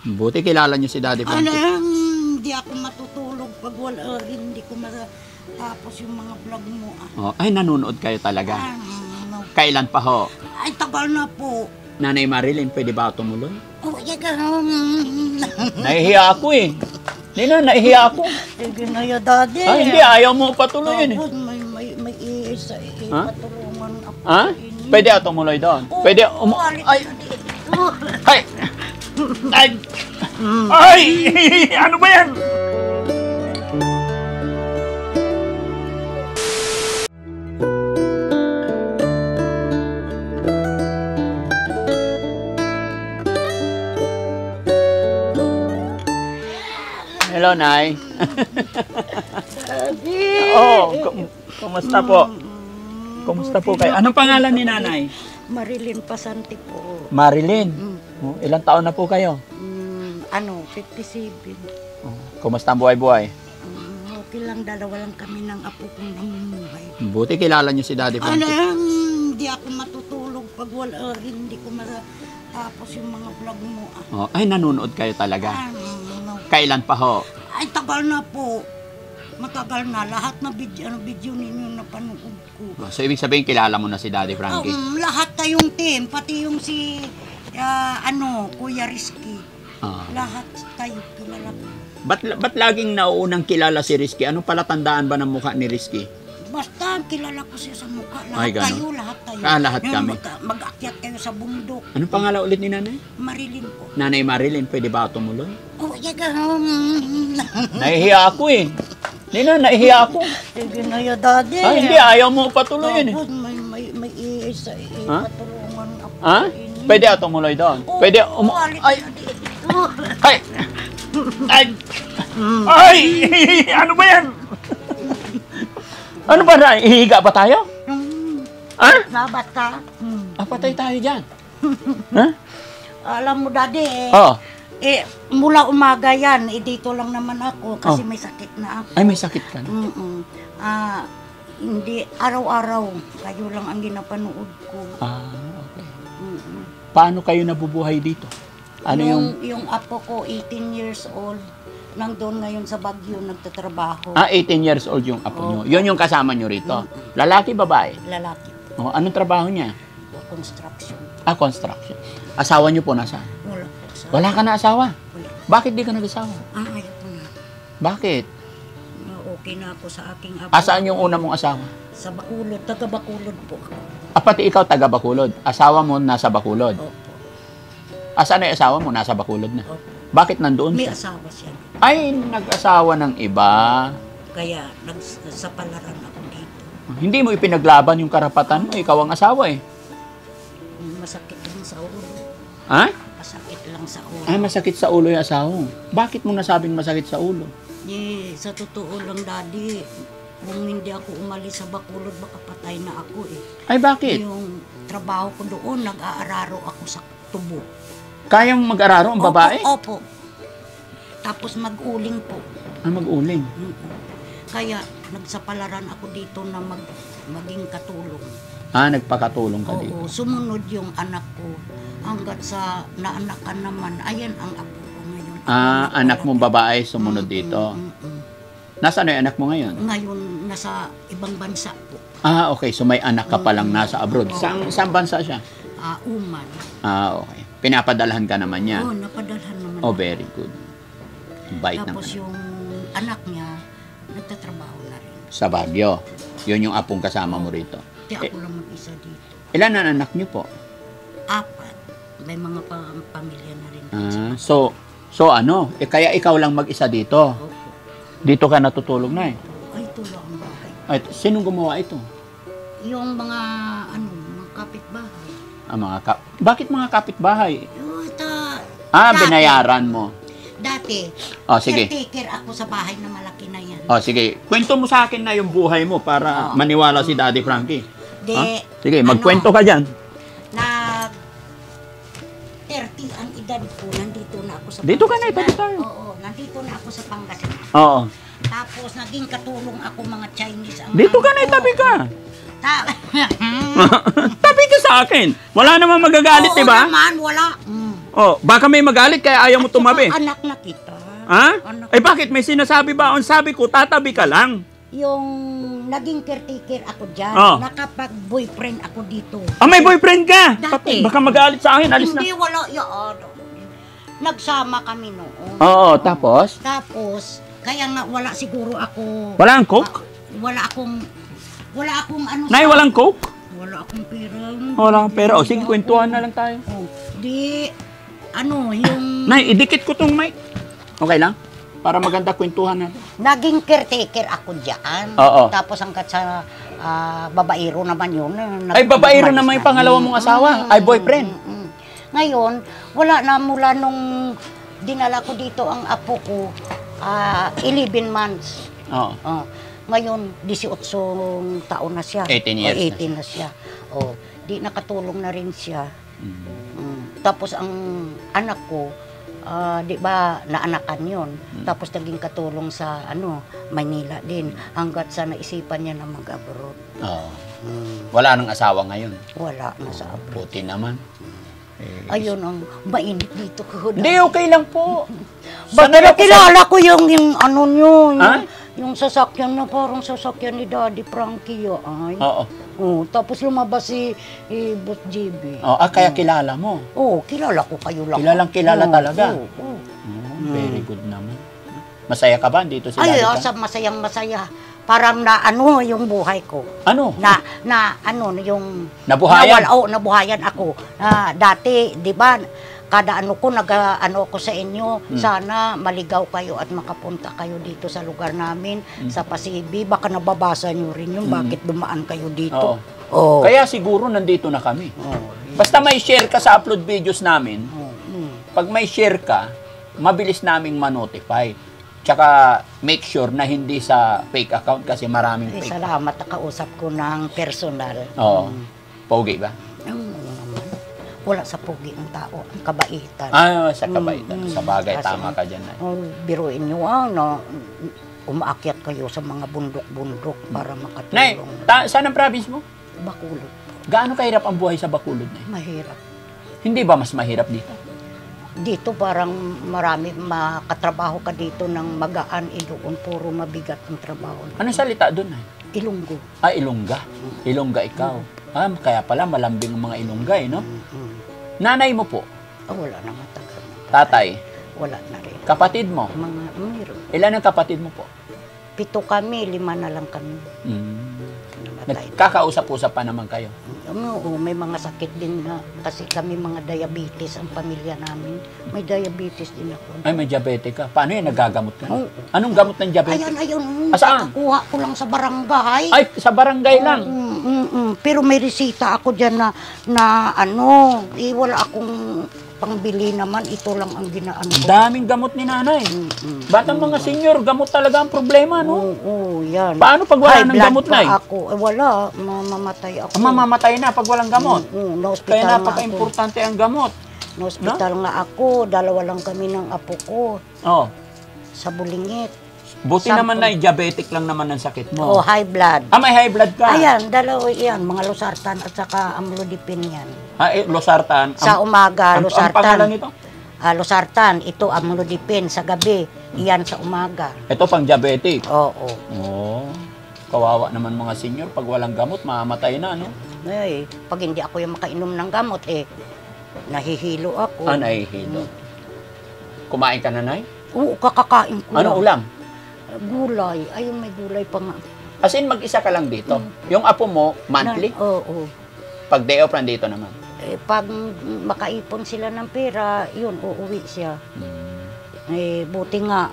Buti kilala niyo si Daddy Frankie. Hindi ako matutulog pag wala rin. Hindi ko matapos yung mga vlog mo. Oh, ay, nanonood kayo talaga. No. Kailan pa ho? Ay, tagal na po. Nanay Marilyn, pwede ba tumuloy? Oh, yaga. Nahihiya ako eh. Hindi na, nahihiya ako. Sige na ya, Daddy. Ah, hindi, ayaw mo patuloyin eh. Tapos may isa Ha? patulungan ako. Ha? Pwede ako tumuloy doon? Pwede, ay, ay, ay, ay, ano ba yan? Hello, Nay. Oh, kumusta po? Kumusta po kayo? Anong pangalan ni Nanay? Marilyn Pasante po. Marilyn. Oh, ilang taon na po kayo? 57. Oh, kumusta ang buhay-buhay? Okay lang, dalawa lang kami ng apo kong namumuhay. Buti kilala niyo si Daddy Frankie. Hindi ako matutulog pag wala rin. Hindi ko matapos yung mga vlog mo. Oh, ay, nanonood kayo talaga. No. Kailan pa ho? Ay, tagal na po. Matagal na. Lahat na video ninyo na panood ko. Oh, so, ibig sabihin, kilala mo na si Daddy Frankie? Lahat kayong team. Pati yung si, Kuya Rizky. Ah. Lahat tayo kilala ko. Ba't laging nauunang kilala si Rizky? Anong palatandaan ba ng mukha ni Rizky? Basta kilala ko siya sa mukha. Ay, Lahat ganun? lahat tayo. Lahat kami. Mag-akyat kayo sa bundok. Anong pangalan ulit ni Nanay? Marilyn po. Nanay Marilyn, pwede ba tumuloy? Oh, yaga. Nahihiya ako eh. Hindi na, nahihiya ako. Sige na ya, Daddy. Ah, hindi, ayaw mo patuloyin eh. Tapos may isa Ha? patulungan ako. Ha? Pwede ako tumuloy doon? Pwede, ay, ay, ay, ay, ano ba yan? Ano ba na? Ihiga ba tayo? Ha? Labat ka? Patay tayo dyan. Ha? Alam mo, Daddy, Oo. mula umaga yan, dito lang naman ako kasi may sakit na ako. Ay, may sakit ka na. Hindi, araw-araw, kayo lang ang ginapanood ko. Okay. Paano kayo nabubuhay dito? Ano Yung apo ko, 18 years old, nandun ngayon sa Baguio, nagtatrabaho. 18 years old yung apo nyo. Yun yung kasama nyo rito. Lalaki, babae? Lalaki. Oh, anong trabaho niya? Construction. Construction. Asawa nyo po nasa? Wala po sa... Wala ka na asawa? Wala. Bakit di ka nag-asawa? Ayaw ko na. Bakit? Okay na ako sa aking apo. Asaan yung una mong asawa? Sa Bacolod, taga Bacolod po ako. Pati ikaw taga Bacolod. Asawa mo nasa Bacolod. Opo. Asan na yung asawa mo? Nasa Bacolod na. Opo. Bakit nandoon May siya? asawa siya. Ay, nag-asawa ng iba. Kaya nagsapalaran ako dito. Hindi mo ipinaglaban yung karapatan mo. Ikaw ang asawa eh. Masakit lang sa ulo. Ha? Masakit lang sa ulo. Ay, masakit sa ulo yung asawa mo. Bakit mo nasabing masakit sa ulo? Sa totoo lang, Daddy, kung hindi ako umalis sa Bacolod, baka patay na ako eh. Ay, bakit? Yung trabaho ko doon, nag-aararo ako sa tubo. Kayang mag-araro ang babae? Opo. Tapos mag-uling po. Mag-uling. Kaya nagsapalaran ako dito na maging katulong. Nagpakatulong ka dito. Oo, sumunod yung anak ko. Hanggat sa naanakan naman, ayan ang apo ko ngayon. Anak mong babae sumunod dito. Nasaan yung anak mo ngayon? Ngayon, nasa ibang bansa po. Okay. So may anak ka palang nasa abroad. Saan bansa siya? Uman. Okay. Pinapadalhan ka naman niya? Oo, napadalhan naman. Oh, very good. Bait naman. Tapos yung anak niya, nagtatrabaho na rin. Sa Baguio. Yun yung apong kasama mo rito. Kaya ako lang mag-isa dito. Ilan ang anak niyo po? 4. May mga pamilya na rin. Kaya ikaw lang mag-isa dito. Opo. Dito ka natutulog na eh. Ay, ito lang ang bahay. Ay, sinong gumawa ito? Yung mga kapitbahay. Bakit mga kapitbahay? Dati, Binayaran mo. Dati, Sige. caretaker ako sa bahay na malaki na yan. Sige. Kwento mo sa akin na yung buhay mo para maniwala si Daddy Frankie. Sige, magkwento ka dyan. Na 30 ang edad ko, nandito na ako sa Dito ka na, itabi tayo. Oo, nandito na ako sa Pangasinan. Oo. Tapos naging katulong ako mga Chinese. Dito ka na, itabi ka. Tabi ka sa akin. Wala naman magagalit, di ba? Oo naman, wala. Oh, baka may magalit kaya ayaw mo tumabi. Saka anak na kita. Ha? Anak. Eh bakit may sinasabi ba? Ang sabi ko, tatabi ka lang. Yung naging caretaker ako dyan, Oh. nakapag-boyfriend ako dito. Ah, may boyfriend ka? Dati. Baka magalit sa akin, alis na. Hindi, wala yan. Nagsama kami noon. Oo, tapos? Tapos, kaya nga wala siguro ako... Wala ang coke? Wala akong ano... Nay, walang coke? Wala akong pera. Wala kang pera. O sige, kwentuhan na lang tayo. Oh, di, ano, yung... Nay, idikit ko tong mic. Okay lang? Para maganda kwentuhan natin. Naging caretaker ako dyan. Oo. Tapos hanggat sa babaero naman yun. Ay, babaero naman yung pangalawa mong asawa. Ay, boyfriend. Ngayon, wala na mula nung dinala ko dito ang apo ko, 11 months. Oo. Ngayon, 18 taon na siya. 18 years na 18 na siya. Di nakatulong na rin siya. Tapos ang anak ko, di ba, naanakan yon. Tapos naging katulong sa Maynila din. Hanggat sa naisipan niya na mag-abroad. Oo. Wala nang asawa ngayon. Wala na sa abroad. Buti naman. Ayun ang mainit dito ko. Hindi, okay lang po. Basta nakilala ko yung ano nyo, Ha? yung sasakyan na parang sasakyan ni Daddy Frankie. Ay. Oo. Tapos lumabas si Boss JB. Kaya kilala mo. Kilala ko kayo lang. Kilalang kilala talaga. Oo. Very good naman. Masaya ka ba dito sa Ay, Daddy Frankie? masayang masaya. Parang yung buhay ko. Ano? Yung... Nabuhayan? Nabuhayan ako. Dati, di ba, kada ko, ko sa inyo, sana maligaw kayo at makapunta kayo dito sa lugar namin, sa Pasibi. Baka nababasa nyo rin yung bakit dumaan kayo dito. Oo. Kaya siguro nandito na kami. Basta may share ka sa upload videos namin, pag may share ka, mabilis naming ma-notify. Tsaka make sure na hindi sa fake account kasi maraming fake. Salamat, nakausap ko ng personal. Oo. Pogi ba? Wala sa pogi ng tao, ang kabaitan. Sa kabaitan. Sa bagay, Kasi, tama ka dyan. Biruin nyo, umaakyat kayo sa mga bundok-bundok para makatulong. Nay, saan ang province mo? Bacolod. Gaano kahirap ang buhay sa Bacolod, Nay? Mahirap. Hindi ba mas mahirap dito? Dito parang marami makatrabaho ka dito ng magaan, doon puro mabigat ang trabaho. Anong salita doon, Nay? Ilonggo. Ilongga. Ilongga ikaw. Kaya pala malambing ang mga Ilongga, no? Nanay mo po? Wala na, matagal na. Tatay? Wala na rin. Kapatid mo? Mayroon. Ilan ang kapatid mo po? 7 kami, 5 na lang kami. Namatay. Nagkakausap-usap pa naman kayo? May mga sakit din na kasi kami mga diabetes ang pamilya namin. May diabetes din ako. Ay, may diabetes ka. Paano yan? Nagagamot ka? Anong gamot ng diabetes? Ayun. Saan? Nakakuha ko lang sa barangay. Ay, sa barangay lang? Pero may resita ako dyan na wala akong pangbili naman. Ito lang ang ginaano ko. Daming gamot ni nanay. Batang mga senior, gamot talaga ang problema, no? Oo, yan. Paano pag wala ng gamot, Nay? Ako. Wala, mamamatay ako. Mamamatay na pag walang gamot. Na-hospital Kaya napaka-importante ang gamot. Na-hospital nga ako. 2 lang kami ng apo ko. Sa Bulingit. Buti naman na diabetic lang naman ang sakit mo. High blood. May high blood ka? Ayan, 2 yan. Mga losartan at saka amlodipine yan. Losartan. Sa umaga, losartan. Ang pangalan nito? Losartan. Ito, amlodipine sa gabi. Iyan sa umaga. Ito pang diabetic? Oo. Kawawa naman mga senior. Pag walang gamot, mamamatay na, no? Pag hindi ako yung makainom ng gamot, nahihilo ako. Nahihilo. Kumain ka na, Nay? Oo, kakakain ko. Ano ulam? Gulay. Ayun, may gulay pa nga. As in, mag-isa ka lang dito? Yung apo mo, monthly? Oo. Pag day off, nandito naman? Pag makaipon sila ng pera, yun, uuwi siya. Buti nga,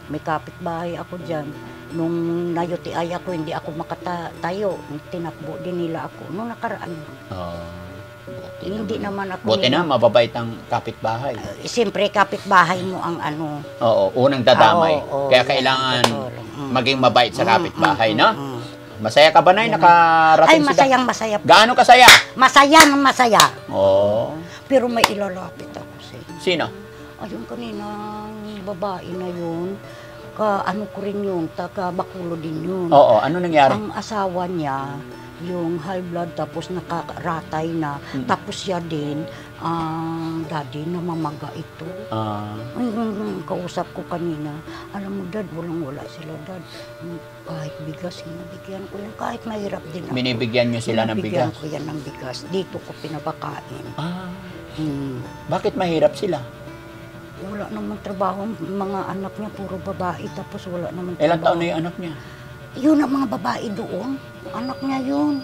may kapitbahay ako dyan. Nung na-UTI ako, hindi ako makatayo. Tinakbo din nila ako. Nung nakaraan. Hindi naman ako. Buti na, mababait ang kapitbahay. Siyempre, kapitbahay mo ang unang dadamay. Kaya kailangan maging mabait sa kapitbahay, no? Masaya ka ba, Nay? Nakarating sila? Masaya. Gaano kasaya? Masaya. Pero may ilalapit ako siya. Sino? Ayun kaninang babae na yun. Ano ko rin yun, taga Bacolod din yun. Ano nangyari? Ang asawa niya, yung high blood tapos nakaratay na, tapos siya din, Daddy, namamaga ito. Ay, kausap ko kanina, alam mo dad, walang-wala sila dad. Kahit bigas, binibigyan ko yan. Kahit mahirap din ako. Binibigyan nyo sila ng bigas? Binibigyan ko yan ng bigas. Dito ko pinapakain. Bakit mahirap sila? Wala naman trabaho. Mga anak niya, puro babae. Tapos wala naman trabaho. Ilang taon na yung anak niya? Yun ang mga babae doon. Anak niya yun.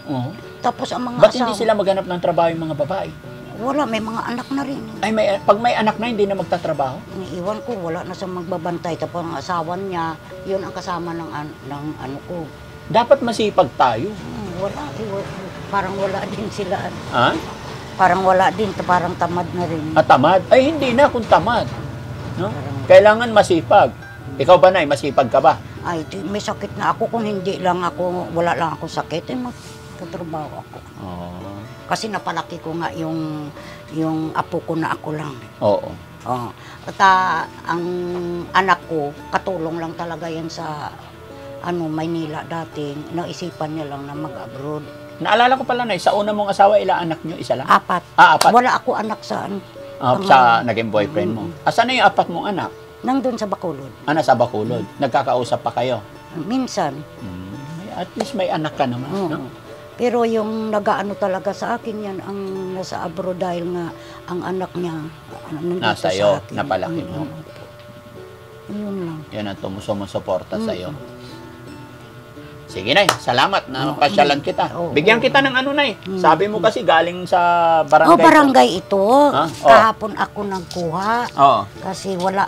Tapos ang mga Ba't hindi sila maghanap ng trabaho yung mga babae? Wala, may mga anak na rin. Ay, pag may anak na, hindi na magtatrabaho? Iwan ko, wala na sa magbabantay. Tapos ang asawa niya, yun ang kasama ng ano ko. Dapat masipag tayo. Wala, parang wala din sila. Ha? Parang wala din, parang tamad na rin. Tamad? Ay, hindi na kung tamad. No? Kailangan masipag. Ikaw ba, Nay, masipag ka ba? Ay, may sakit na ako. Kung hindi lang ako, wala lang ako sakit, magtatrabaho ako. Kasi napalaki ko nga yung apo ko na ako lang. Oo. At ang anak ko, katulong lang talaga yan sa Maynila dating. Naisipan niya lang na mag-abroad. Naalala ko pala, Nay, sa una mong asawa, ilang anak nyo? Isa lang? 4. Apat. Wala ako anak sa sa naging boyfriend mo. Asan na yung 4 mong anak? Nandun sa Bacolod. Nasa Bacolod. Nagkakausap pa kayo? Minsan. At least may anak ka naman, no? Pero yung nag-aano talaga sa akin yan, ang nasa abroad dahil nga ang anak niya nandito nasa sa iyo, akin. napalaki mo. Yun lang. Yan ang sumusuporta sa iyo. Sige, Nay. Salamat na pasyalan kita. Bigyan kita ng ano, Nay. Sabi mo kasi galing sa barangay. Barangay ito. Kahapon ako nagkuha. Kasi wala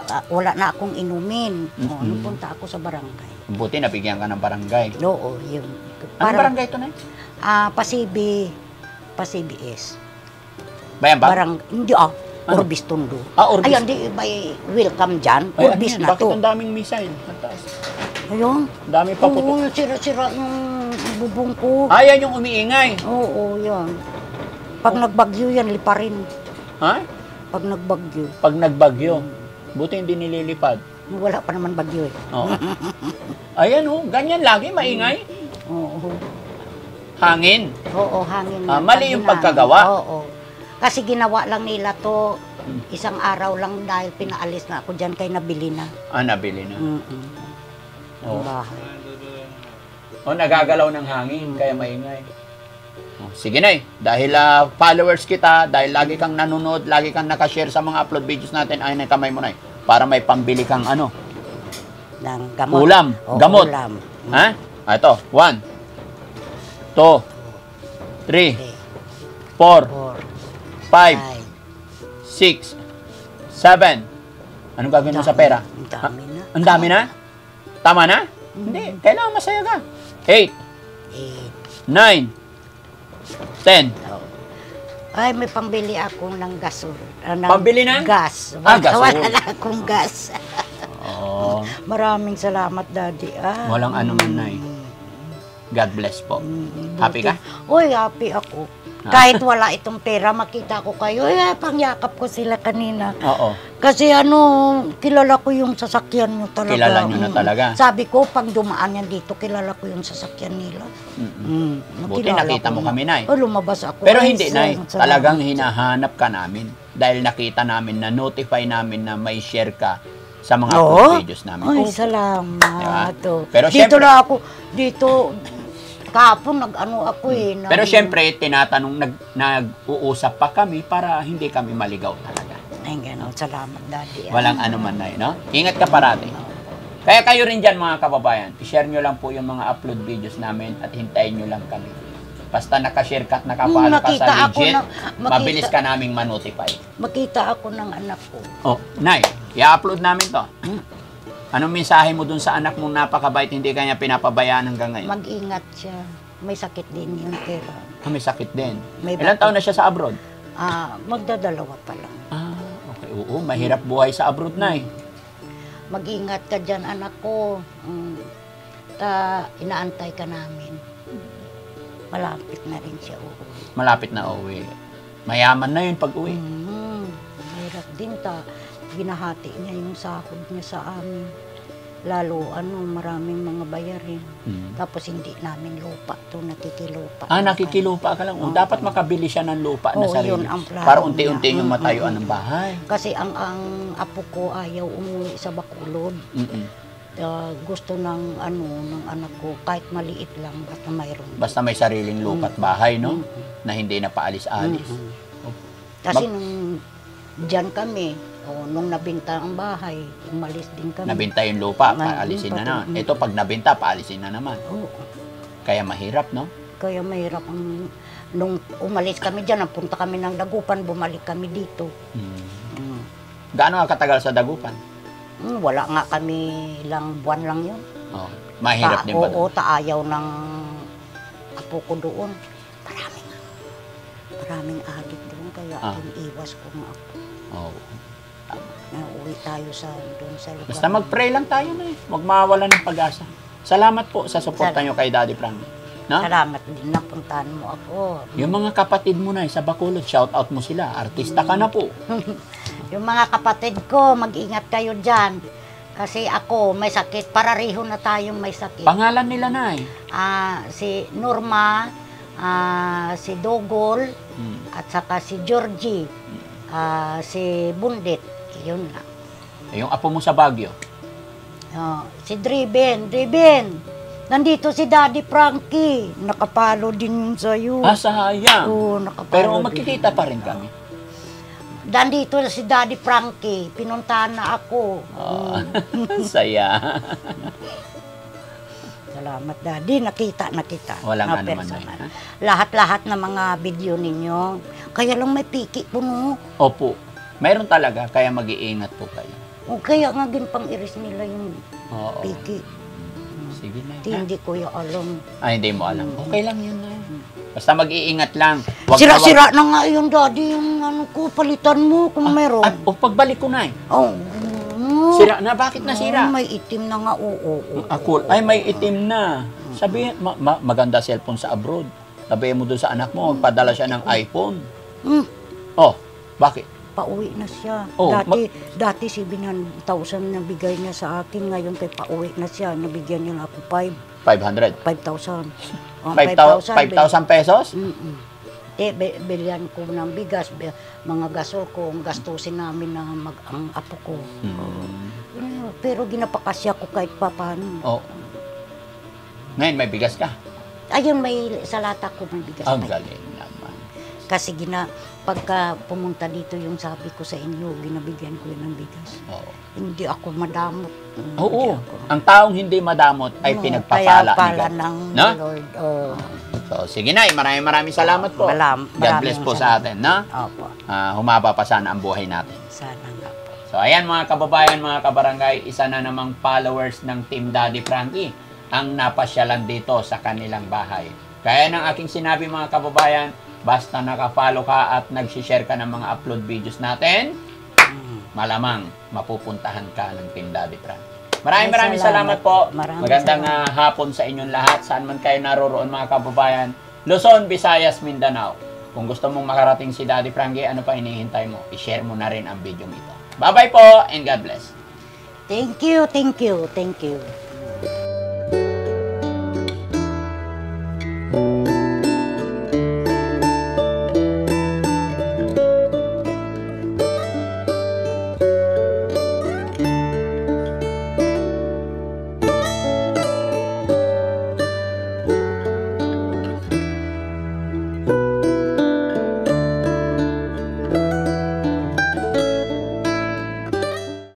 na akong inumin. Napunta ako sa barangay. Buti nabigyan ka ng barangay. Oo, yun. Anong barangay ito, Nay? Pasibi-S. Bayan ba? Hindi Orbis Tondo. Orbis. Ayan, di ba welcome dyan? Orbis na bakit to. ang daming missile? Ayun. Dami pa po. Oo, sira-sira yung bubong ko. Yan yung umiingay. Oo, yan. Pag nagbagyo yan, liparin. Ha? Pag nagbagyo. Pag nagbagyo. Buti hindi nililipad. Wala pa naman bagyo eh. Oo. Ayan ganyan lagi, maingay. Oo. Hangin. Oo, hangin. Mali yung pagkagawa. Oo. Kasi ginawa lang nila to isang araw lang dahil pinaalis na ako dyan kay nabili na. Nabili na. Ang bahay. Nagagalaw ng hangin, kaya maingay. Sige, Nay. Dahil followers kita, dahil lagi kang nanonood, lagi kang nakashare sa mga upload videos natin, ay kamay mo, Nay. Para may pambili kang ng gamot. Ulam. Gamot. Ulam. Ha? Ito. 1, 2, 3, 4, 5, 6, 7. Anong gagawin mo sa pera? Ang dami na. Ang dami na? Tama na? Hindi. Kailangan masaya ka. 8, 9, 10. Ay, may pambili ako ng gasol. Pambili ng? Gas. Gasol. Wala na akong gas. Maraming salamat, Daddy. Walang anuman, Nay. God bless po. Happy ka? Uy, happy ako. Kahit wala itong pera, makita ko kayo. Pangyakap ko sila kanina. Oo. Kasi kilala ko yung sasakyan nyo talaga. Kilala nyo na talaga. Sabi ko, pag dumaan yan dito, kilala ko yung sasakyan nila. Buti nakita mo kami, Nay. Lumabas ako. Pero hindi, Nay. Talagang hinahanap ka namin. Dahil nakita namin na notify namin na may share ka sa mga videos namin. Ay, salamat. Diba? Pero dito na ako. Dito, kahapon nag-ano ako Pero syempre, tinatanong, nag-uusap pa kami para hindi kami maligaw talaga. Ay, gano'n. Salamat, Daddy. Walang anuman, Nay, no? Ingat ka parati. Kaya kayo rin dyan, mga kababayan, i-share nyo lang po yung mga upload videos namin at hintayin nyo lang kami. Basta nakashare ka at nakapalo ka sa legit, mabilis ka naming manotify. Makita ako ng anak ko. Nay, i-upload namin to. Anong mensahe mo dun sa anak mong napakabait, hindi kanya pinapabayaan hanggang ngayon? Mag-ingat siya. May sakit din yun, pero... May sakit din. Ilang taon na siya sa abroad? Magdadalawa pa lang. Okay. Oo, mahirap buhay sa abroad, Nay. Mag-ingat ka dyan, anak ko. Inaantay ka namin. Malapit na rin siya uuwi. Malapit na uuwi. Mayaman na yun pag uwi. Mahirap din ginahati niya yung sahod niya sa amin. lalo maraming mga bayarin. Mm. Tapos hindi namin lupa to, nakikilupa. Nakikilupa ka lang. Dapat makabili siya ng lupa na sarili. Yun ang plano Para unti-unti niya. yung matayuan ng bahay. Kasi ang apo ko ayaw umuwi sa Bacolod. Gusto ng anak ko, kahit maliit lang, basta mayroon. Basta may sariling lupa at bahay, no? Na hindi na paalis-alis. Kasi nung dyan kami, nung nabinta ang bahay, umalis din kami. Nabinta yung lupa, Ngayon, paalisin na pati- na. Ito, pag nabinta, paalisin na naman. Oo. Kaya mahirap, no? Kaya mahirap nung umalis kami dyan, napunta kami ng Dagupan, bumalik kami dito. Gaano ka katagal sa Dagupan? Wala nga kami, ilang buwan lang yun. Mahirap din ba? Oo, taayaw ng apo ko doon. Maraming adik doon, kaya iniiwas ko nga ako. Uwi tayo doon sa lugar. Basta mag-pray lang tayo na eh. Huwag mawala ng pag-asa. Salamat po sa suporta nyo kay Daddy Frank. No? Salamat din, napuntahan mo ako. Yung mga kapatid mo na sa Bacolod, shout out mo sila. Artista ka na po. Yung mga kapatid ko, mag-ingat kayo dyan. Kasi ako, may sakit. Parariho na tayong may sakit. Pangalan nila na eh. Si Norma, si Dogol, at saka si Georgie, si Bundit. Yun lang. Yung apo mo sa Baguio. Si Driven. Nandito si Daddy Frankie. Nakapalo din yun sa'yo. Sayang. Oo, nakapalo Pero din. magkikita pa rin kami. Nandito si Daddy Frankie. Pinuntahan na ako. Saya. Salamat, Daddy. Nakita. Walang Na ano man personal. na. Lahat-lahat ng mga video ninyo. Kaya lang may piki po, no? Opo. Mayroon talaga, kaya mag-iingat po kayo. Kaya nga ginpang-iris nila yung Oo. piki. Sige na. Hindi ko yung alam. Hindi mo alam. Okay lang yun na. Basta mag-iingat lang. Sira-sira na nga yung Daddy, yung palitan mo kung meron. Pagbalik ko na eh. Sira na? Bakit nasira? May itim na nga, oo. Cool. Ay, may itim na. Sabihin, maganda cellphone sa abroad. Sabihin mo doon sa anak mo, magpadala siya ng iPhone. Bakit? Pauwi na siya. Oh, Dati 700,000 na bigay niya sa akin. Ngayon kay pauwi na siya. Nabigyan niya ako 500? 5,000. 5,000 pesos? Bilyan ko ng bigas, mga gasol ko, ang gastusin namin na ang apo ko. Pero ginapakasya ko kahit papaano. Ngayon, may bigas ka? Ayun, may salata ko, may bigas. Ang galing naman. Kasi pagka pumunta dito yung sabi ko sa inyo, ginabigyan ko yun ng bigas. Hindi ako madamot. Oo. Ang taong hindi madamot ay pinagpapala ni God. ng Lord. So, sige na. Maraming salamat po. God bless po sa atin. No? Opo. Humaba pa sana ang buhay natin. Sana nga po. So, ayan mga kababayan, mga kabarangay, isa na namang followers ng Team Daddy Frankie ang napasyalan dito sa kanilang bahay. Kaya ng aking sinabi mga kababayan, basta naka-follow ka at nag-share ka ng mga upload videos natin, malamang mapupuntahan ka ng Team Daddy Frankie. Maraming salamat po. Magandang hapon sa inyong lahat. Saan man kayo naroroon mga kababayan. Luzon, Visayas, Mindanao. Kung gusto mong makarating si Daddy Frankie, ano pa hinihintay mo? I-share mo na rin ang video ito. Bye-bye po and God bless. Thank you.